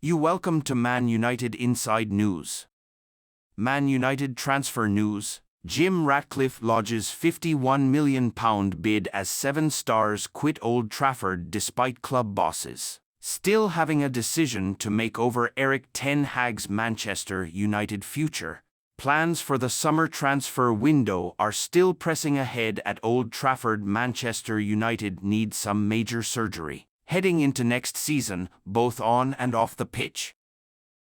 You welcome to Man United Inside News. Man United transfer news. Jim Ratcliffe lodges £51 million bid as 7 stars quit Old Trafford despite club bosses still having a decision to make over Erik ten Hag's Manchester United future. Plans for the summer transfer window are still pressing ahead at Old Trafford. Manchester United need some major surgery heading into next season, both on and off the pitch.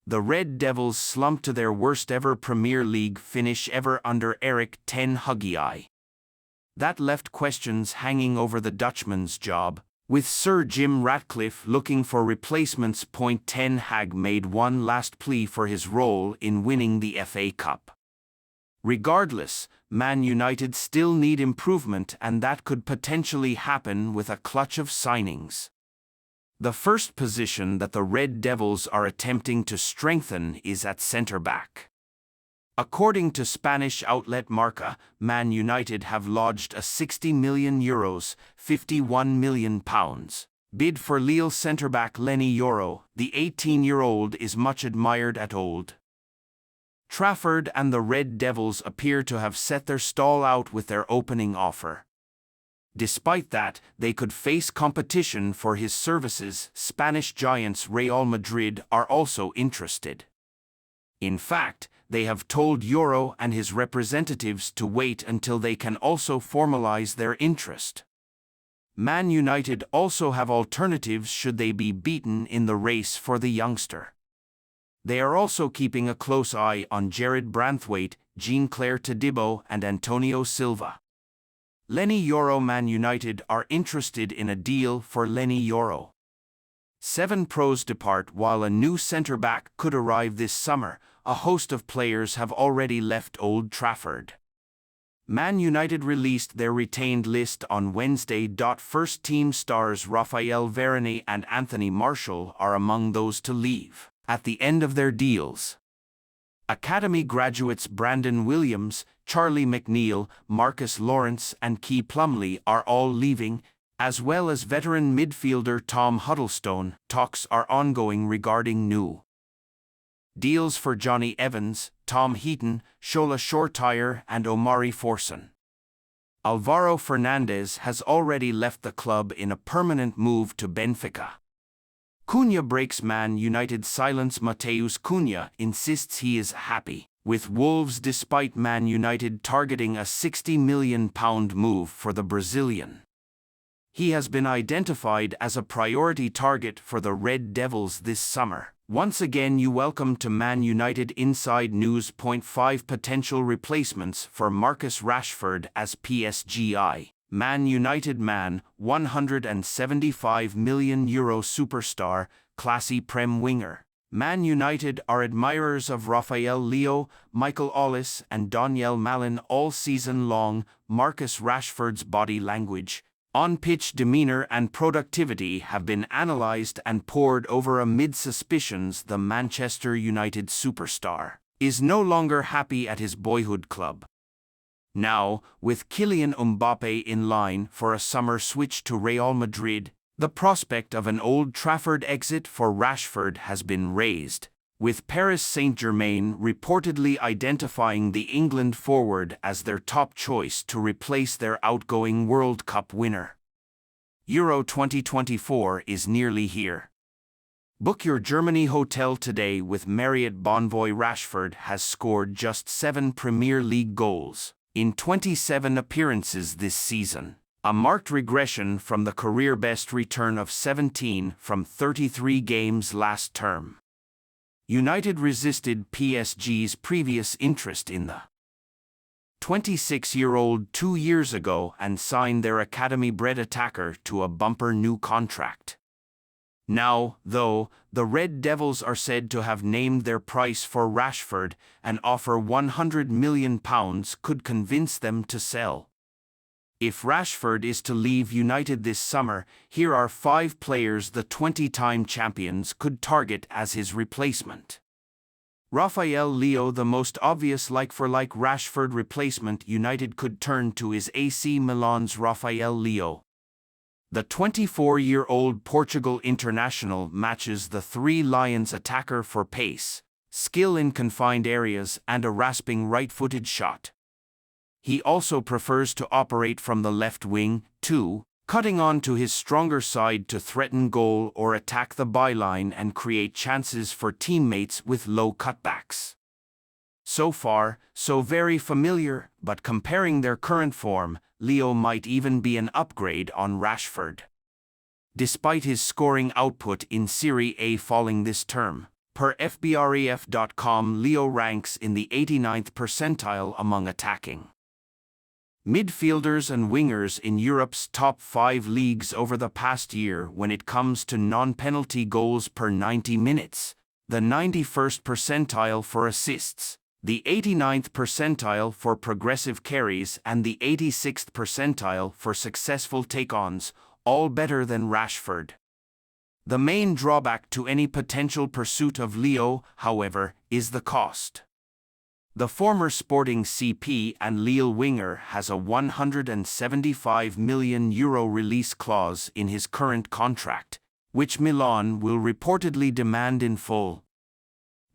The Red Devils slumped to their worst-ever Premier League finish ever under Erik ten Hag. That left questions hanging over the Dutchman's job, with Sir Jim Ratcliffe looking for replacements. Ten Hag made one last plea for his role in winning the FA Cup. Regardless, Man United still need improvement, and that could potentially happen with a clutch of signings. The first position that the Red Devils are attempting to strengthen is at centre-back. According to Spanish outlet Marca, Man United have lodged a €60 million, £51 million, bid for Lille centre-back Leny Yoro. The 18-year-old is much admired at Old Trafford, and the Red Devils appear to have set their stall out with their opening offer. Despite that, they could face competition for his services. Spanish giants Real Madrid are also interested. In fact, they have told Yoro and his representatives to wait until they can also formalize their interest. Man United also have alternatives should they be beaten in the race for the youngster. They are also keeping a close eye on Jared Branthwaite, Jean-Claire Todibo, and Antonio Silva. Leny Yoro. Man United are interested in a deal for Leny Yoro. 7 pros depart while a new centre-back could arrive this summer. A host of players have already left Old Trafford. Man United released their retained list on Wednesday. First-team stars Raphael Varane and Anthony Martial are among those to leave at the end of their deals. Academy graduates Brandon Williams, Charlie McNeil, Marcus Lawrence, and Key Plumlee are all leaving, as well as veteran midfielder Tom Huddlestone. Talks are ongoing regarding new deals for Johnny Evans, Tom Heaton, Shola Shortire, and Omari Forson. Alvaro Fernandez has already left the club in a permanent move to Benfica. Cunha breaks Man United silence. Mateus Cunha insists he is happy with Wolves despite Man United targeting a £60 million move for the Brazilian. He has been identified as a priority target for the Red Devils this summer. Once again, you welcome to Man United Inside News. 5 potential replacements for Marcus Rashford as PSG. Man United. €175 million superstar, classy Prem winger. Man United are admirers of Rafael Leo, Michael Olise, and Daniel Malin all season long. Marcus Rashford's body language, on-pitch demeanor, and productivity have been analyzed and pored over amid suspicions the Manchester United superstar is no longer happy at his boyhood club. Now, with Kylian Mbappe in line for a summer switch to Real Madrid, the prospect of an Old Trafford exit for Rashford has been raised, with Paris Saint-Germain reportedly identifying the England forward as their top choice to replace their outgoing World Cup winner. Euro 2024 is nearly here. Book your Germany hotel today with Marriott Bonvoy. Rashford has scored just 7 Premier League goals in 27 appearances this season, a marked regression from the career-best return of 17 from 33 games last term. United resisted PSG's previous interest in the 26-year-old 2 years ago and signed their academy-bred attacker to a bumper new contract. Now, though, the Red Devils are said to have named their price for Rashford. An offer £100 million could convince them to sell. If Rashford is to leave United this summer, here are 5 players the 20-time champions could target as his replacement. Rafael Leo. The most obvious like-for-like Rashford replacement United could turn to is AC Milan's Rafael Leo. The 24-year-old Portugal international matches the Three Lions attacker for pace, skill in confined areas, and a rasping right-footed shot. He also prefers to operate from the left wing, too, cutting on to his stronger side to threaten goal or attack the byline and create chances for teammates with low cutbacks. So far, so very familiar, but comparing their current form, Leo might even be an upgrade on Rashford. Despite his scoring output in Serie A falling this term, per FBref.com, Leo ranks in the 89th percentile among attacking midfielders and wingers in Europe's top 5 leagues over the past year when it comes to non-penalty goals per 90 minutes, the 91st percentile for assists, the 89th percentile for progressive carries, and the 86th percentile for successful take-ons, all better than Rashford. The main drawback to any potential pursuit of Leo, however, is the cost. The former Sporting CP and Lille winger has a €175 million release clause in his current contract, which Milan will reportedly demand in full.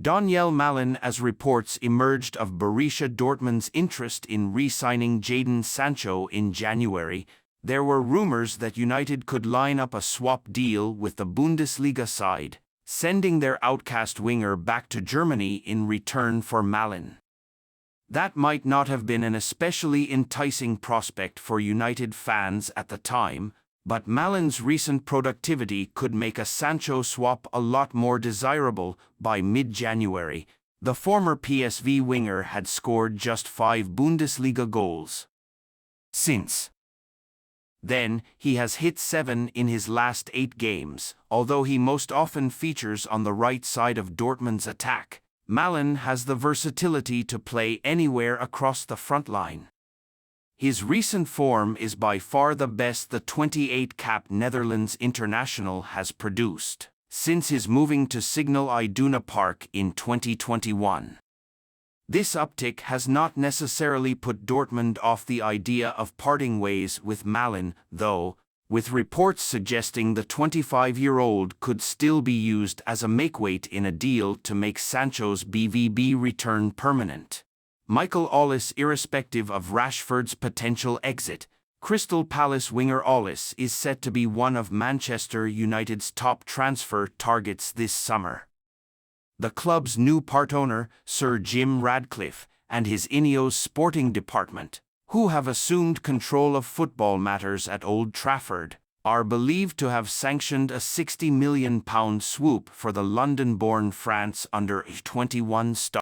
Daniel Malin, as reports emerged of Borussia Dortmund's interest in re-signing Jadon Sancho in January, there were rumors that United could line up a swap deal with the Bundesliga side, sending their outcast winger back to Germany in return for Malin. That might not have been an especially enticing prospect for United fans at the time, but Malin's recent productivity could make a Sancho swap a lot more desirable. By mid-January, the former PSV winger had scored just 5 Bundesliga goals. Since then, he has hit 7 in his last 8 games, although he most often features on the right side of Dortmund's attack. Malin has the versatility to play anywhere across the front line. His recent form is by far the best the 28-cap Netherlands international has produced since his moving to Signal Iduna Park in 2021. This uptick has not necessarily put Dortmund off the idea of parting ways with Malin, though, with reports suggesting the 25-year-old could still be used as a makeweight in a deal to make Sancho's BVB return permanent. Michael Olise. Irrespective of Rashford's potential exit, Crystal Palace winger Olise is set to be one of Manchester United's top transfer targets this summer. The club's new part owner, Sir Jim Ratcliffe, and his INEOS sporting department, who have assumed control of football matters at Old Trafford, are believed to have sanctioned a £60 million swoop for the London-born France under-21 star.